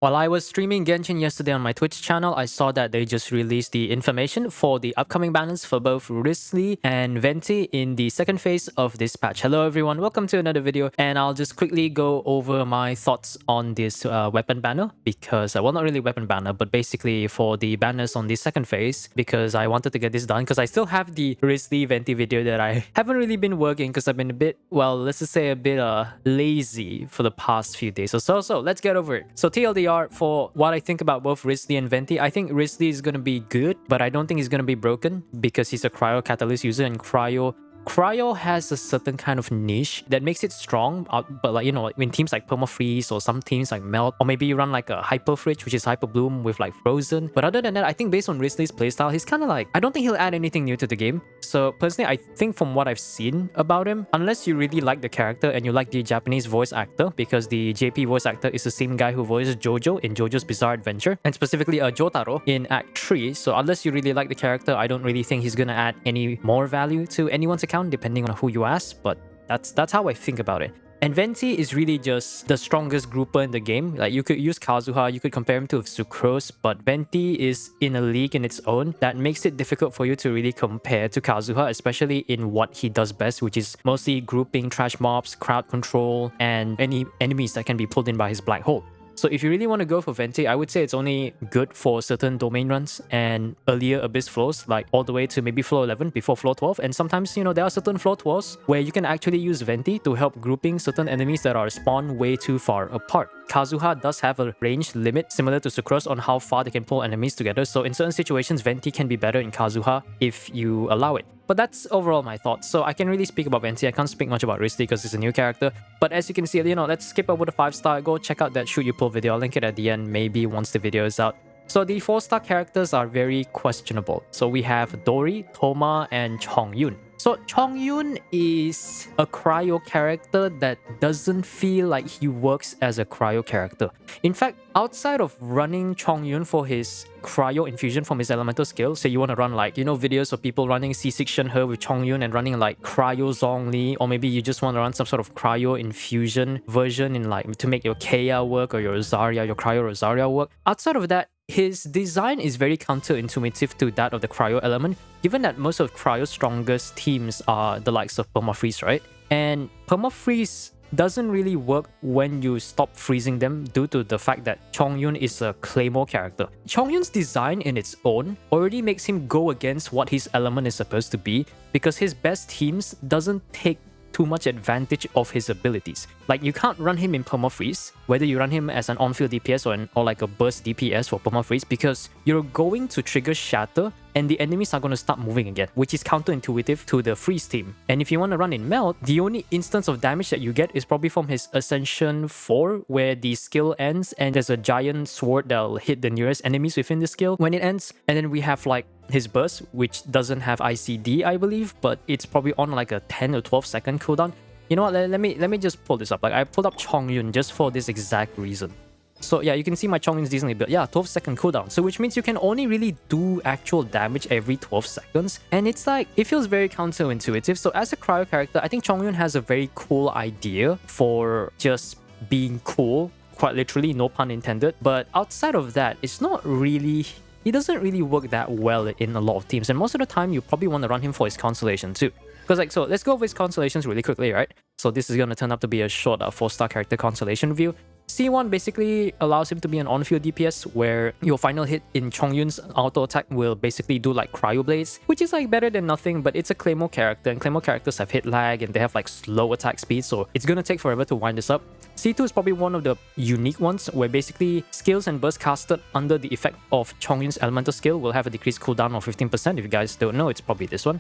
While I was streaming Genshin yesterday on my Twitch channel, I saw that they just released the information for the upcoming banners for both Wriothesley and Venti in the second phase of this patch. Hello everyone, welcome to another video, and I'll just quickly go over my thoughts on this weapon banner because, well, not really weapon banner, but basically for the banners on the second phase, because I wanted to get this done because I still have the Wriothesley Venti video that I haven't really been working because I've been a bit, well, let's just say a bit lazy for the past few days or so. So let's get over it. So TLDR, for what I think about both Wriothesley and Venti, I think Wriothesley is going to be good, but I don't think he's going to be broken because he's a Cryo Catalyst user, and Cryo has a certain kind of niche that makes it strong, but like, you know, in teams like Permafreeze or some teams like Melt, or maybe you run like a Hyper Fridge, which is Hyper Bloom with like Frozen. But other than that, I think based on Wriothesley's playstyle, he's kind of like, I don't think he'll add anything new to the game. So personally, I think from what I've seen about him, unless you really like the character and you like the Japanese voice actor, because the JP voice actor is the same guy who voices Jojo in JoJo's Bizarre Adventure, and specifically Jotaro in Act 3. So unless you really like the character, I don't really think he's gonna add any more value to anyone's account, depending on who you ask, but that's how I think about it. And Venti is really just the strongest grouper in the game. Like, you could use Kazuha, you could compare him to Sucrose, but Venti is in a league in its own that makes it difficult for you to really compare to Kazuha, especially in what he does best, which is mostly grouping trash mobs, crowd control, and any enemies that can be pulled in by his black hole. So if you really want to go for Venti, I would say it's only good for certain domain runs and earlier Abyss flows, like all the way to maybe floor 11 before floor 12. And sometimes, you know, there are certain floor 12s where you can actually use Venti to help grouping certain enemies that are spawned way too far apart. Kazuha does have a range limit similar to Sucrose on how far they can pull enemies together, so in certain situations, Venti can be better in Kazuha if you allow it. But that's overall my thoughts. So I can really speak about Venti. I can't speak much about Wriothesley because it's a new character. But as you can see, you know, let's skip over the 5-star. Go check out that Shoot You Pull video. I'll link it at the end, maybe once the video is out. So the 4-star characters are very questionable. So we have Dori, Thoma, and Chongyun. So Chongyun is a cryo character that doesn't feel like he works as a cryo character. In fact, outside of running Chongyun for his cryo infusion from his elemental skill, say you want to run like, you know, videos of people running C6 Shenhe with Chongyun and running like cryo Zhongli, or maybe you just want to run some sort of cryo infusion version in like to make your Kea work or your Zarya, your cryo Rosaria work. Outside of that, his design is very counterintuitive to that of the cryo element, given that most of cryo's strongest teams are the likes of Permafreeze, right? And Permafreeze doesn't really work when you stop freezing them due to the fact that Chongyun is a Claymore character. Chongyun's design in its own already makes him go against what his element is supposed to be, because his best teams doesn't take too much advantage of his abilities. Like, you can't run him in Permafreeze, whether you run him as an on-field DPS or like a burst DPS for Permafreeze, because you're going to trigger Shatter and the enemies are going to start moving again, which is counterintuitive to the freeze team. And if you want to run in Melt, the only instance of damage that you get is probably from his Ascension 4, where the skill ends and there's a giant sword that'll hit the nearest enemies within the skill when it ends. And then we have like his burst, which doesn't have ICD, I believe, but it's probably on like a 10 or 12 second cooldown. You know what, let me just pull this up. Like, I pulled up Chongyun just for this exact reason. So yeah, you can see my Chongyun's decently built. Yeah, 12 second cooldown. So which means you can only really do actual damage every 12 seconds. And it's like, it feels very counterintuitive. So as a cryo character, I think Chongyun has a very cool idea for just being cool. Quite literally, no pun intended. But outside of that, it's not really... He doesn't really work that well in a lot of teams. And most of the time, you probably want to run him for his Constellation too. Because like, so let's go over his Constellations really quickly, right? So this is going to turn out to be a short 4-star character Constellation review. C1 basically allows him to be an on-field DPS where your final hit in Chongyun's auto attack will basically do like Cryo Blades, which is like better than nothing, but it's a Claymore character, and Claymore characters have hit lag and they have like slow attack speed, so it's gonna take forever to wind this up. C2 is probably one of the unique ones where basically skills and bursts casted under the effect of Chongyun's elemental skill will have a decreased cooldown of 15%. If you guys don't know, it's probably this one.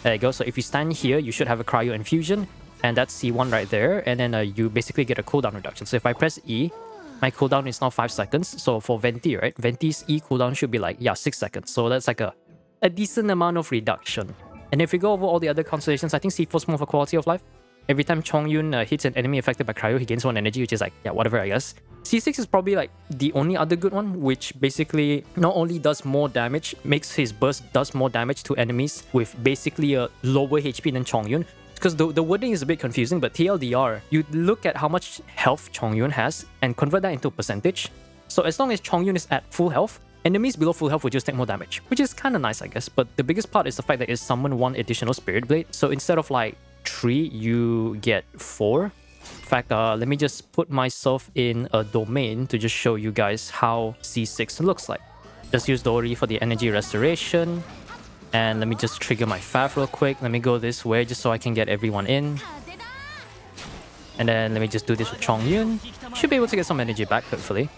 There you go. So if you stand here, you should have a Cryo Infusion. And that's C1 right there, and then you basically get a cooldown reduction. So if I press E, my cooldown is now 5 seconds. So for Venti, right, Venti's E cooldown should be like, yeah, 6 seconds. So that's like a decent amount of reduction. And if we go over all the other constellations, I think C4 is more for quality of life. Every time Chongyun hits an enemy affected by cryo, he gains 1 energy, which is like, yeah, whatever, I guess. C6 is probably like the only other good one, which basically not only does more damage, makes his burst does more damage to enemies with basically a lower HP than Chongyun. Because the wording is a bit confusing, but TLDR, you look at how much health Chongyun has and convert that into a percentage. So as long as Chongyun is at full health, enemies below full health will just take more damage, which is kind of nice, I guess. But the biggest part is the fact that it summon 1 additional Spirit Blade. So instead of like 3, you get 4. In fact, let me just put myself in a domain to just show you guys how C6 looks like. Just use Dori for the energy restoration. And let me just trigger my Fav real quick. Let me go this way just so I can get everyone in. And then let me just do this with Chongyun. Should be able to get some energy back, hopefully.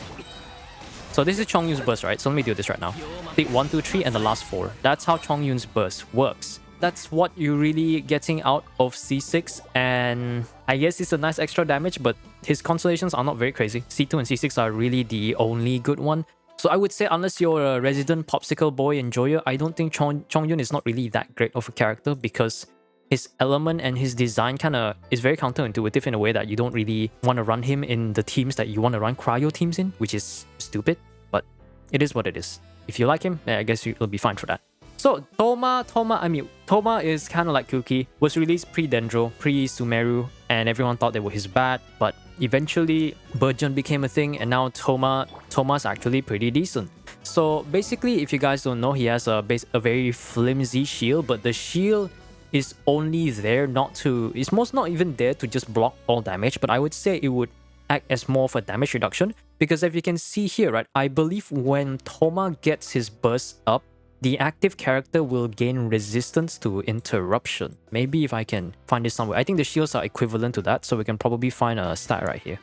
So this is Chongyun's burst, right? So let me do this right now. Take 1, 2, 3, and the last 4. That's how Chongyun's burst works. That's what you're really getting out of C6. And I guess it's a nice extra damage, but his constellations are not very crazy. C2 and C6 are really the only good one. So I would say unless you're a resident popsicle boy enjoyer, I don't think Chongyun is not really that great of a character because his element and his design kind of is very counterintuitive in a way that you don't really want to run him in the teams that you want to run cryo teams in, which is stupid, but it is what it is. If you like him, I guess you'll be fine for that. So Thoma is kind of like Kuki, was released pre-Dendro, pre-Sumeru, and everyone thought they were his bad, but eventually Burgeon became a thing, and now Thoma's actually pretty decent. So basically, if you guys don't know, he has a very flimsy shield, but the shield is only there it's most not even there to just block all damage, but I would say it would act as more of a damage reduction, because if you can see here, right, I believe when Thoma gets his burst up, the active character will gain resistance to interruption. Maybe if I can find this somewhere. I think the shields are equivalent to that, so we can probably find a stat right here.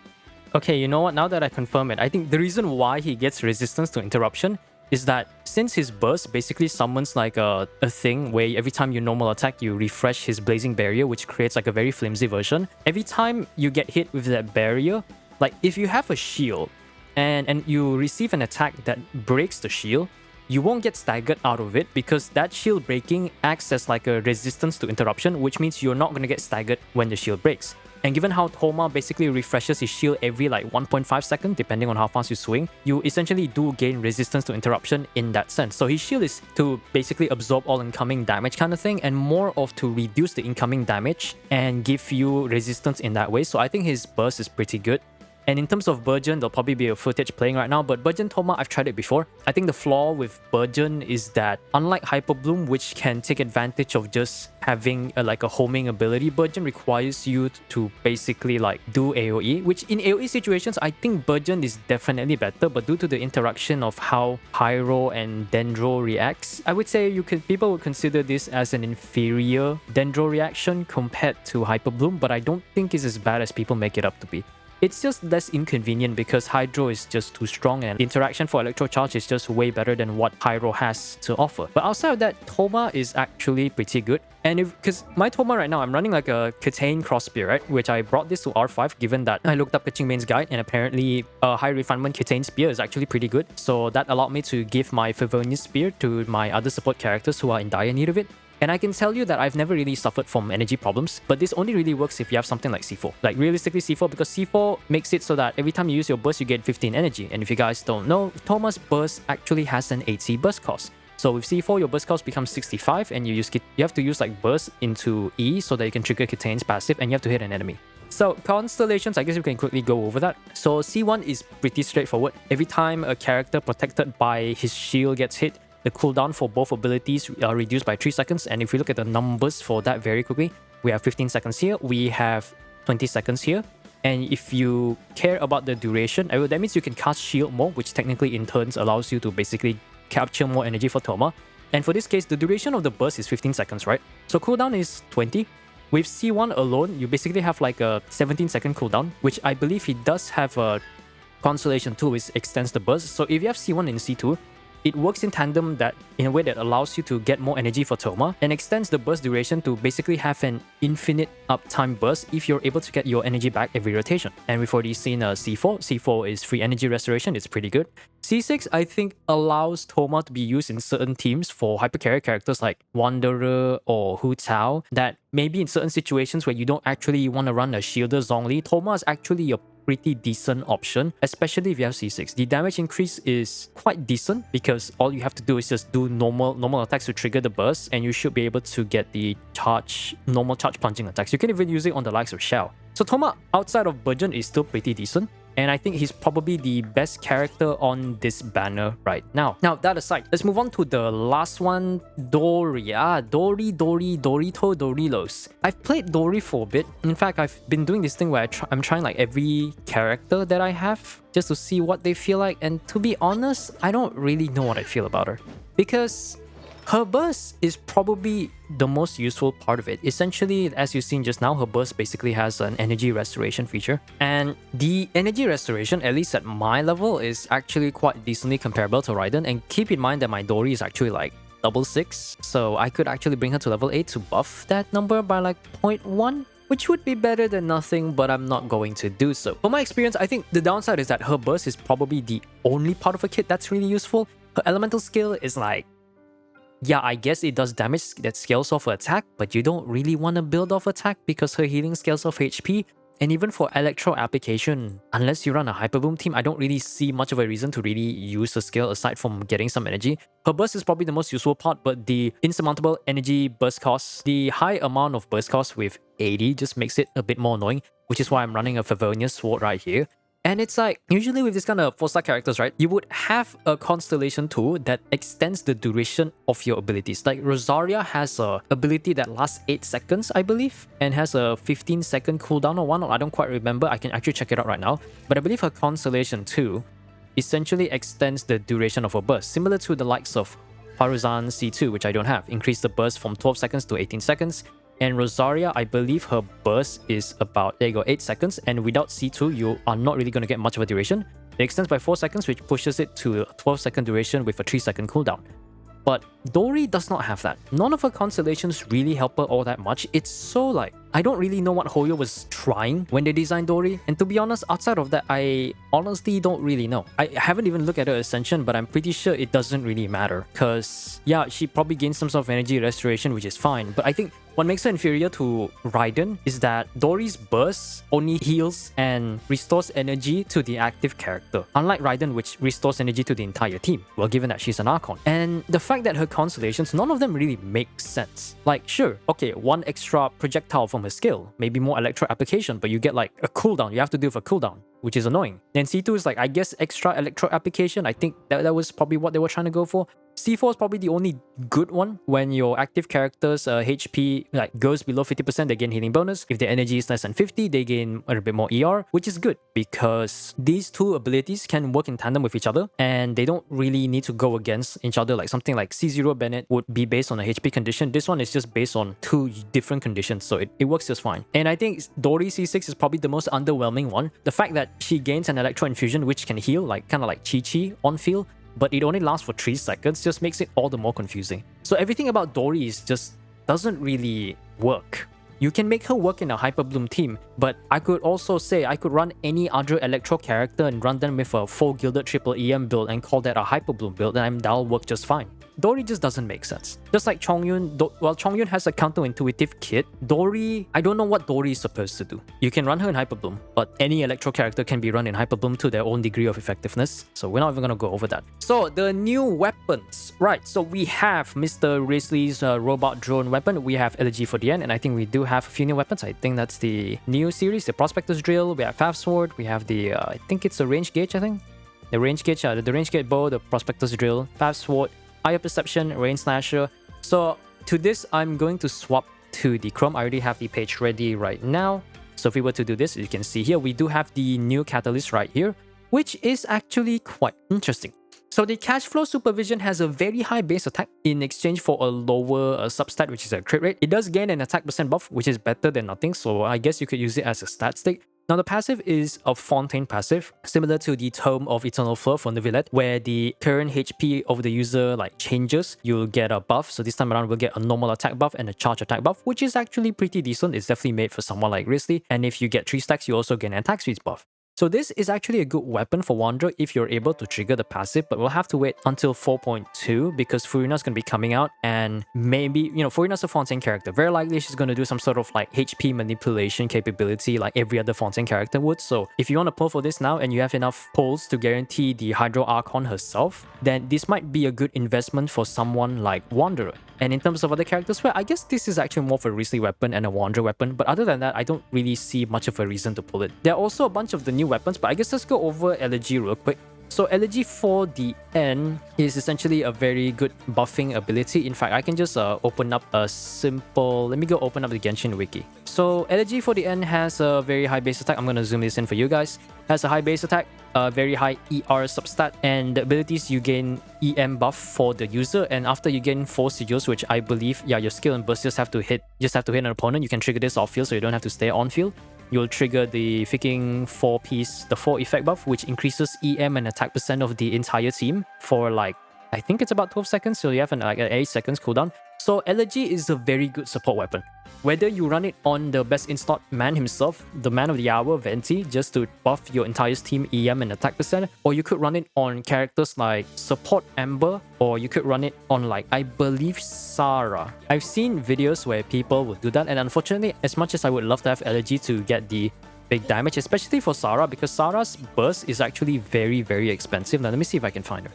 Okay, you know what? Now that I confirm it, I think the reason why he gets resistance to interruption is that since his burst basically summons like a thing where every time you normal attack, you refresh his blazing barrier, which creates like a very flimsy version. Every time you get hit with that barrier, like if you have a shield and you receive an attack that breaks the shield, you won't get staggered out of it because that shield breaking acts as like a resistance to interruption, which means you're not going to get staggered when the shield breaks. And given how Thoma basically refreshes his shield every like 1.5 seconds, depending on how fast you swing, you essentially do gain resistance to interruption in that sense. So his shield is to basically absorb all incoming damage kind of thing, and more of to reduce the incoming damage and give you resistance in that way. So I think his burst is pretty good. And in terms of Burgeon, there'll probably be a footage playing right now, but Burgeon Thoma, I've tried it before. I think the flaw with Burgeon is that unlike Hyper Bloom, which can take advantage of just having like a homing ability, Burgeon requires you to basically like do AoE, which in AoE situations, I think Burgeon is definitely better, but due to the interaction of how Pyro and Dendro reacts, I would say people would consider this as an inferior Dendro reaction compared to Hyper Bloom, but I don't think it's as bad as people make it up to be. It's just less inconvenient because Hydro is just too strong and the interaction for Electro Charge is just way better than what Pyro has to offer. But outside of that, Thoma is actually pretty good. And because my Thoma right now, I'm running like a Katane Cross Spear, right? Which I brought this to R5 given that I looked up Kaching Main's guide and apparently a high refinement Katane Spear is actually pretty good. So that allowed me to give my Favonius Spear to my other support characters who are in dire need of it. And I can tell you that I've never really suffered from energy problems, but this only really works if you have something like C4. Like realistically C4, because C4 makes it so that every time you use your burst, you get 15 energy. And if you guys don't know, Thoma's burst actually has an 80 burst cost. So with C4, your burst cost becomes 65 and you have to use like burst into E so that you can trigger Katane's passive and you have to hit an enemy. So constellations, I guess we can quickly go over that. So C1 is pretty straightforward. Every time a character protected by his shield gets hit, the cooldown for both abilities are reduced by 3 seconds. And if we look at the numbers for that very quickly, we have 15 seconds here, we have 20 seconds here. And if you care about the duration, that means you can cast shield more, which technically in turns allows you to basically capture more energy for Thoma. And for this case, the duration of the burst is 15 seconds, right? So cooldown is 20. With C1 alone, you basically have like a 17-second cooldown, which I believe he does have a Constellation too, which extends the burst. So if you have C1 and C2, it works in tandem that in a way that allows you to get more energy for Thoma and extends the burst duration to basically have an infinite uptime burst if you're able to get your energy back every rotation. And we've already seen C4. C4 is free energy restoration. It's pretty good. C6, I think, allows Thoma to be used in certain teams for hypercarrier characters like Wanderer or Hu Tao that maybe in certain situations where you don't actually want to run a Shielder Zhongli, Thoma is actually a pretty decent option, especially if you have C6. The damage increase is quite decent because all you have to do is just do normal attacks to trigger the burst, and you should be able to get the normal charge punching attacks. You can even use it on the likes of Shell. So Thoma outside of Burgeon is still pretty decent. and I think he's probably the best character on this banner right now. Now, that aside, let's move on to the last one, Dori. Dorito, Dorilos. I've played Dori for a bit. In fact, I've been doing this thing where I'm trying like every character that I have just to see what they feel like, and to be honest, I don't really know what I feel about her. Because her burst is probably the most useful part of it. Essentially, as you've seen just now, her burst basically has an energy restoration feature. And the energy restoration, at least at my level, is actually quite decently comparable to Raiden. And keep in mind that my Dori is actually like double 6. So I could actually bring her to level 8 to buff that number by like 0.1. Which would be better than nothing, but I'm not going to do so. From my experience, I think the downside is that her burst is probably the only part of a kit that's really useful. Her elemental skill is like, yeah, I guess it does damage that scales off her attack, but you don't really want to build off attack because her healing scales off HP. And even for electro application, unless you run a Hyper Boom team, I don't really see much of a reason to really use her skill aside from getting some energy. Her burst is probably the most useful part, but the insurmountable energy burst cost, the high amount of burst cost with 80 just makes it a bit more annoying, which is why I'm running a Favonius Sword right here. And it's like, usually with this kind of 4-star characters, right, you would have a Constellation tool that extends the duration of your abilities. Like Rosaria has a ability that lasts 8 seconds, I believe, and has a 15-second cooldown or one, I don't quite remember. I can actually check it out right now. But I believe her Constellation 2 essentially extends the duration of her burst, similar to the likes of Faruzan C2, which I don't have. Increase the burst from 12 seconds to 18 seconds. And Rosaria, I believe her burst is about, there you go, 8 seconds. And without C2, you are not really going to get much of a duration. It extends by 4 seconds, which pushes it to a 12-second duration with a 3-second cooldown. But Dori does not have that. None of her constellations really help her all that much. It's so like, I don't really know what Hoyo was trying when they designed Dori. And to be honest, outside of that, I honestly don't really know. I haven't even looked at her Ascension, but I'm pretty sure it doesn't really matter. Because, yeah, she probably gains some sort of energy restoration, which is fine. But I think what makes her inferior to Raiden is that Dori's burst only heals and restores energy to the active character, unlike Raiden, which restores energy to the entire team, well, given that she's an Archon. And the fact that her constellations, none of them really make sense. Like, sure, okay, one extra projectile from her skill, maybe more electro application, but you get like a cooldown, you have to deal with a cooldown, which is annoying. Then C2 is like, I guess, extra electro application. I think that was probably what they were trying to go for. C4 is probably the only good one. When your active characters HP like goes below 50%, they gain healing bonus. If their energy is less than 50, they gain a bit more ER, which is good because these two abilities can work in tandem with each other and they don't really need to go against each other. Like something like C0 Bennett would be based on a HP condition. This one is just based on 2 different conditions, so it works just fine. And I think Dori C6 is probably the most underwhelming one. The fact that she gains an electro infusion which can heal, like kind of like Chi-Chi on field, but it only lasts for 3 seconds, just makes it all the more confusing. So everything about Dori is just doesn't really work. You can make her work in a Hyper Bloom team, but I could also say I could run any other Electro character and run them with a full gilded triple EM build and call that a Hyper Bloom build, and that'll work just fine. Dori just doesn't make sense. Just like Chongyun, while Chongyun has a counterintuitive kit, Dori, I don't know what Dori is supposed to do. You can run her in Hyper Bloom, but any Electro character can be run in Hyper Bloom to their own degree of effectiveness, so we're not even gonna go over that. So the new weapons, right? So we have Mr. Wriothesley's robot drone weapon, we have Elegy for the end, and I think we do have a few new weapons. I think that's the new series, the Prospector's drill, we have Favonius Sword, we have the, I think it's a range gauge, I think? The range gauge, the range gauge bow, the Prospector's drill, Favonius Sword, Higher Perception, Rainslasher. So to this, I'm going to swap to the Chrome. I already have the page ready right now. So if we were to do this, you can see here, we do have the new catalyst right here, which is actually quite interesting. So the Cashflow Supervision has a very high base attack in exchange for a lower substat, which is a crit rate. It does gain an attack percent buff, which is better than nothing. So I guess you could use it as a stat stick. Now the passive is a Fontaine passive, similar to the Tome of Eternal Fleur from the Villette, where the current HP of the user like changes, you'll get a buff. So this time around we'll get a normal attack buff and a charge attack buff, which is actually pretty decent. It's definitely made for someone like Wriothesley. And if you get 3 stacks, you also get an attack speed buff. So this is actually a good weapon for Wanderer if you're able to trigger the passive, but we'll have to wait until 4.2 because Furina's going to be coming out, and maybe, you know, Furina's a Fontaine character. Very likely she's going to do some sort of like HP manipulation capability like every other Fontaine character would. So if you want to pull for this now and you have enough pulls to guarantee the Hydro Archon herself, then this might be a good investment for someone like Wanderer. And in terms of other characters, well, I guess this is actually more of a Wriothesley weapon and a Wanderer weapon, but other than that, I don't really see much of a reason to pull it. There are also a bunch of the new new weapons, but I guess let's go over Elegy real quick. So Elegy for the N is essentially a very good buffing ability. In fact, I can just open up a simple... Let me go open up the Genshin wiki. So Elegy for the N has a very high base attack. I'm going to zoom this in for you guys. Has a high base attack, a very high ER substat, and the abilities you gain EM buff for the user. And after you gain 4 sigils, which I believe, yeah, your skill and burst just have to hit an opponent. You can trigger this off field, so you don't have to stay on field. You'll trigger the freaking 4-piece, the 4 effect buff, which increases EM and attack percent of the entire team for like, I think it's about 12 seconds, so you have an 8 seconds cooldown. So Elegy is a very good support weapon. Whether you run it on the best in-slot man himself, the man of the hour, Venti, just to buff your entire team EM and attack percent, or you could run it on characters like Support Amber, or you could run it on like, I believe, Sarah. I've seen videos where people would do that, and unfortunately, as much as I would love to have Elegy to get the big damage, especially for Sarah, because Sarah's burst is actually very, very expensive. Now, let me see if I can find her.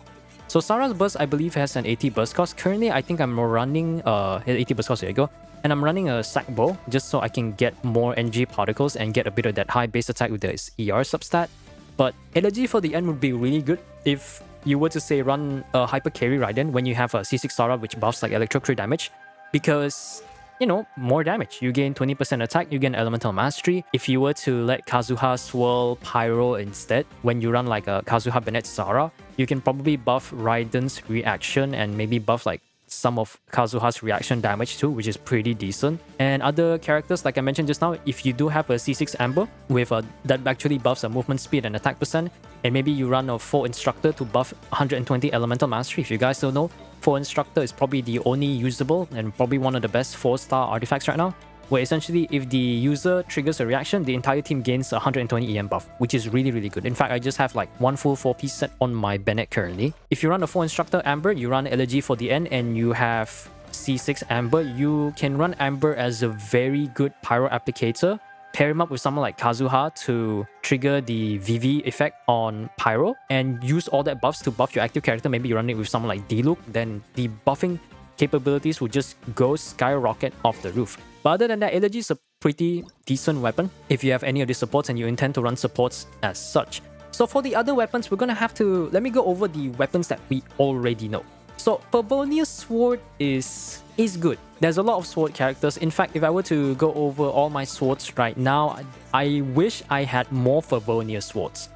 So Sarah's burst, I believe, has an 80 burst cost. Currently, I think I'm running 80 burst cost, there you go. And I'm running a sack bow just so I can get more energy particles and get a bit of that high base attack with the ER substat. But Elegy for the end would be really good if you were to say run a hyper carry Raiden when you have a C6 Sarah which buffs like electro crit damage, because, you know, more damage. You gain 20% attack, you gain elemental mastery. If you were to let Kazuha swirl pyro instead, when you run like a Kazuha Bennett Sarah, you can probably buff Raiden's reaction and maybe buff like some of Kazuha's reaction damage too, which is pretty decent. And other characters, like I mentioned just now, if you do have a C6 Amber with that actually buffs a movement speed and attack percent, and maybe you run a 4 Instructor to buff 120 elemental mastery. If you guys don't know, 4 Instructor is probably the only usable and probably one of the best 4-star artifacts right now, where essentially if the user triggers a reaction, the entire team gains 120 EM buff, which is really, really good. In fact, I just have like one full 4-piece set on my Bennett currently. If you run a 4 Instructor Amber, you run Elegy for the end, and you have C6 Amber, you can run Amber as a very good pyro applicator. Pair him up with someone like Kazuha to trigger the VV effect on pyro and use all that buffs to buff your active character. Maybe you run it with someone like Diluc, then the buffing capabilities will just go skyrocket off the roof. But other than that, Elegy is a pretty decent weapon if you have any of the supports and you intend to run supports as such. So for the other weapons, we're gonna have to... Let me go over the weapons that we already know. So Favonius Sword is good. There's a lot of sword characters. In fact, if I were to go over all my swords right now, I wish I had more Favonius Swords.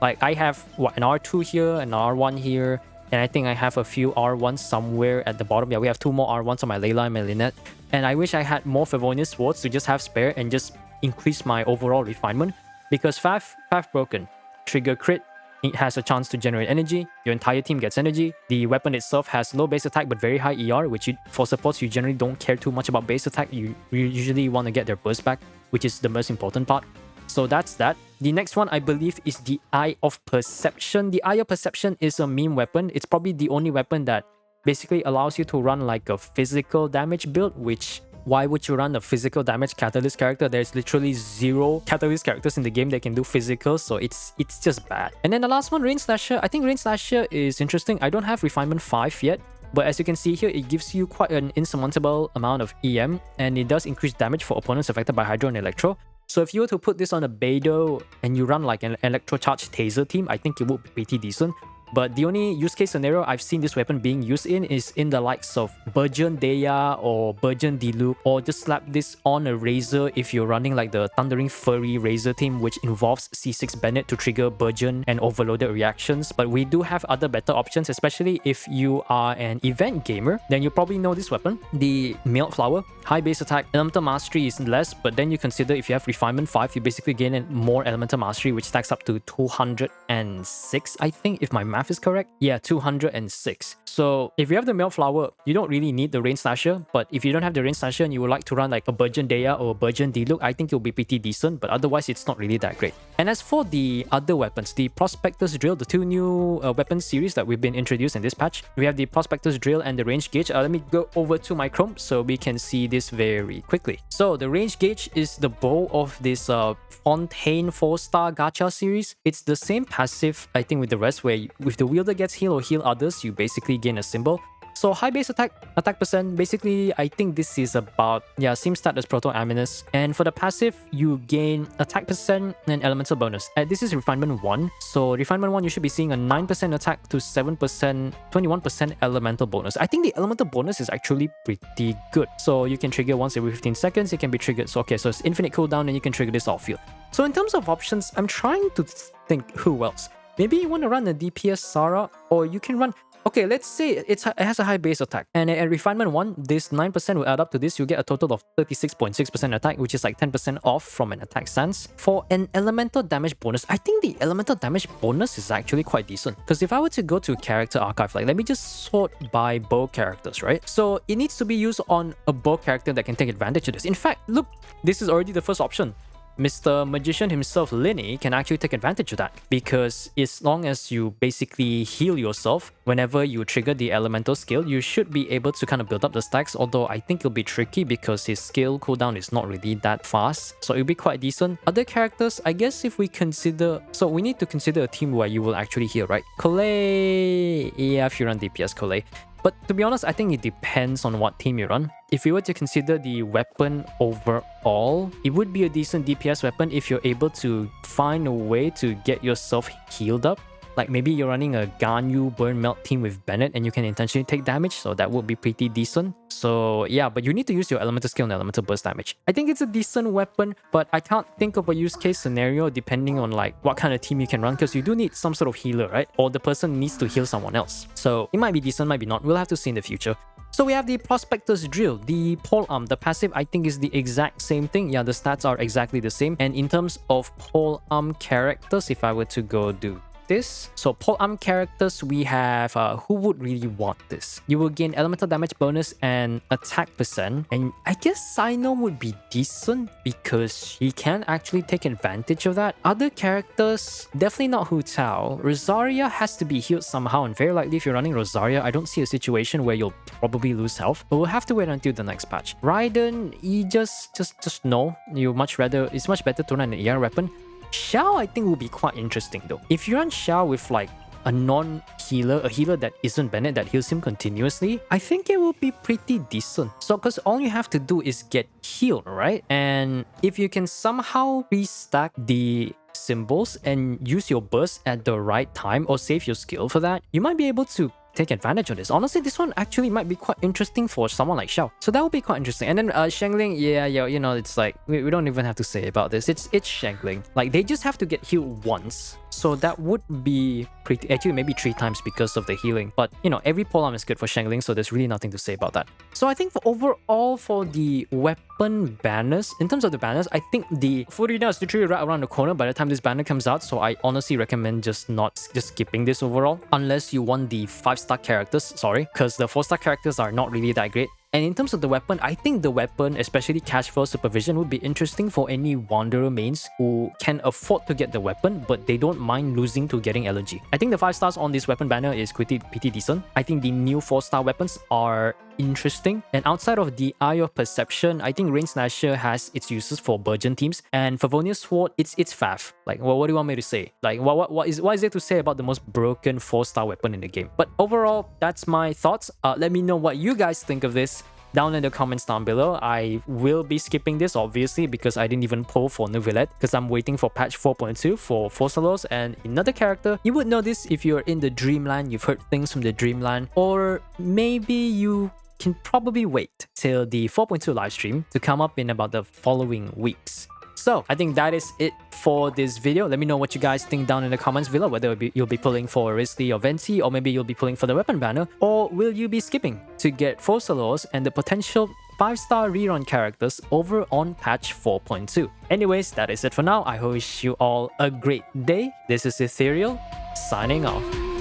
Like I have what, an R2 here, an R1 here, and I think I have a few R1s somewhere at the bottom. Yeah, we have 2 more R1s on my Layla and my Lynette. And I wish I had more Favonius Swords to just have spare and just increase my overall refinement. Because Fav broken. Trigger crit. It has a chance to generate energy. Your entire team gets energy. The weapon itself has low base attack but very high ER, which for supports you generally don't care too much about base attack. You usually want to get their burst back, which is the most important part. So that's that. The next one, I believe, is the Eye of Perception. The Eye of Perception is a meme weapon. It's probably the only weapon that basically allows you to run like a physical damage build, which... Why would you run a physical damage catalyst character? There's literally 0 catalyst characters in the game that can do physical, so it's just bad. And then the last one, Rainslasher. I think Rainslasher is interesting. I don't have Refinement 5 yet, but as you can see here, it gives you quite an insurmountable amount of EM, and it does increase damage for opponents affected by Hydro and Electro. So if you were to put this on a Beidou and you run like an Electro Charge Taser team, I think it would be pretty decent. But the only use case scenario I've seen this weapon being used in is in the likes of Burgeon Deya or Burgeon Diluc, or just slap this on a Razor if you're running like the Thundering Fury Razor team, which involves C6 Bennett to trigger Burgeon and overloaded reactions. But we do have other better options, especially if you are an event gamer. Then you probably know this weapon, the Melt Flower. High base attack, elemental mastery is less, but then you consider if you have Refinement 5, you basically gain more elemental mastery, which stacks up to 206, I think, if my math is correct. Yeah, 206. So if you have the Melt Flower, you don't really need the Rainslasher, but if you don't have the Rainslasher and you would like to run like a Burgeon Deya or a Burgeon Diluc, I think it'll be pretty decent, but otherwise it's not really that great. And as for the other weapons, the Prospector's Drill, the 2 new weapon series that we've been introduced in this patch, we have the Prospector's Drill and the Range Gauge. Let me go over to my Chrome so we can see this very quickly. So the Range Gauge is the bow of this Fontaine 4-star gacha series. It's the same passive, I think, with the rest, where if the wielder gets heal or heal others, you basically gain a symbol. So high base attack percent, basically I think this is about, yeah, same stat as Proto Aminus. And for the passive, you gain attack percent and elemental bonus. This is refinement 1. So refinement 1, you should be seeing a 9% attack to 7%, 21% elemental bonus. I think the elemental bonus is actually pretty good. So you can trigger once every 15 seconds, it can be triggered. So okay, so it's infinite cooldown and you can trigger this off field. So in terms of options, I'm trying to think who else. Maybe you want to run a DPS Sarah, or you can run... Okay, let's say it has a high base attack. And at refinement 1, this 9% will add up to this. You get a total of 36.6% attack, which is like 10% off from an attack stance. For an elemental damage bonus, I think the elemental damage bonus is actually quite decent. Because if I were to go to character archive, like let me just sort by bow characters, right? So it needs to be used on a bow character that can take advantage of this. In fact, look, this is already the first option. Mr. Magician himself, Linny, can actually take advantage of that, because as long as you basically heal yourself whenever you trigger the elemental skill, you should be able to kind of build up the stacks, although I think it'll be tricky because his skill cooldown is not really that fast, so it'll be quite decent. Other characters, I guess if we consider... So we need to consider a team where you will actually heal, right? Collei... Yeah, if you run DPS, Collei. But to be honest, I think it depends on what team you run. If you were to consider the weapon overall, it would be a decent DPS weapon if you're able to find a way to get yourself healed up. Like maybe you're running a Ganyu Burn Melt team with Bennett and you can intentionally take damage, so that would be pretty decent. So yeah, but you need to use your elemental skill and elemental burst damage. I think it's a decent weapon, but I can't think of a use case scenario depending on like what kind of team you can run, because you do need some sort of healer, right? Or the person needs to heal someone else. So it might be decent, might be not. We'll have to see in the future. So we have the Prospector's Drill, the polearm. The passive I think is the exact same thing. Yeah, the stats are exactly the same. And in terms of polearm characters, if I were to go do this. So polearm characters, we have who would really want this? You will gain elemental damage bonus and attack percent, and I guess Sinome would be decent because he can actually take advantage of that. Other characters, definitely not Hu Tao. Rosaria has to be healed somehow, and very likely if you're running Rosaria, I don't see a situation where you'll probably lose health, but we'll have to wait until the next patch. Raiden, you just no. It's much better to run an ER weapon. Xiao, I think, will be quite interesting though. If you run Xiao with like a non-healer, a healer that isn't Bennett that heals him continuously, I think it will be pretty decent. So, because all you have to do is get healed, right? And if you can somehow restack the symbols and use your burst at the right time or save your skill for that, you might be able to take advantage of this. Honestly, this one actually might be quite interesting for someone like Xiao. So that would be quite interesting. And then Shangling, yeah, you know, it's like, we don't even have to say about this. It's Shangling. Like, they just have to get healed once. So that would be pretty... Actually, maybe 3 times because of the healing. But, you know, every polearm is good for Shangling, so there's really nothing to say about that. So I think overall for the weapon banners, in terms of the banners, I think the Furina is literally right around the corner by the time this banner comes out. So I honestly recommend just skipping this overall. Unless you want the 5-star characters, sorry. Because the 4-star characters are not really that great. And in terms of the weapon, I think the weapon, especially Cashflow Supervision, would be interesting for any Wanderer mains who can afford to get the weapon, but they don't mind losing to getting Elegy. I think the 5 stars on this weapon banner is pretty decent. I think the new 4-star weapons are interesting. And outside of the Eye of Perception, I think Rainslasher has its uses for Burgeon teams. And Favonius Sword, it's faff. Like, well, what do you want me to say? Like, what is there to say about the most broken 4-star weapon in the game? But overall, that's my thoughts. Let me know what you guys think of this down in the comments down below. I will be skipping this obviously because I didn't even poll for Neuvillette because I'm waiting for patch 4.2 for Fossalos and another character. You would know this if you're in the Dreamland, you've heard things from the Dreamland, or maybe you can probably wait till the 4.2 livestream to come up in about the following weeks. So I think that is it for this video. Let me know what you guys think down in the comments below, whether you'll be pulling for Wriothesley or Venti, or maybe you'll be pulling for the weapon banner, or will you be skipping to get Fossalos and the potential 5-star rerun characters over on patch 4.2. Anyways, that is it for now. I wish you all a great day. This is Ethereal, signing off.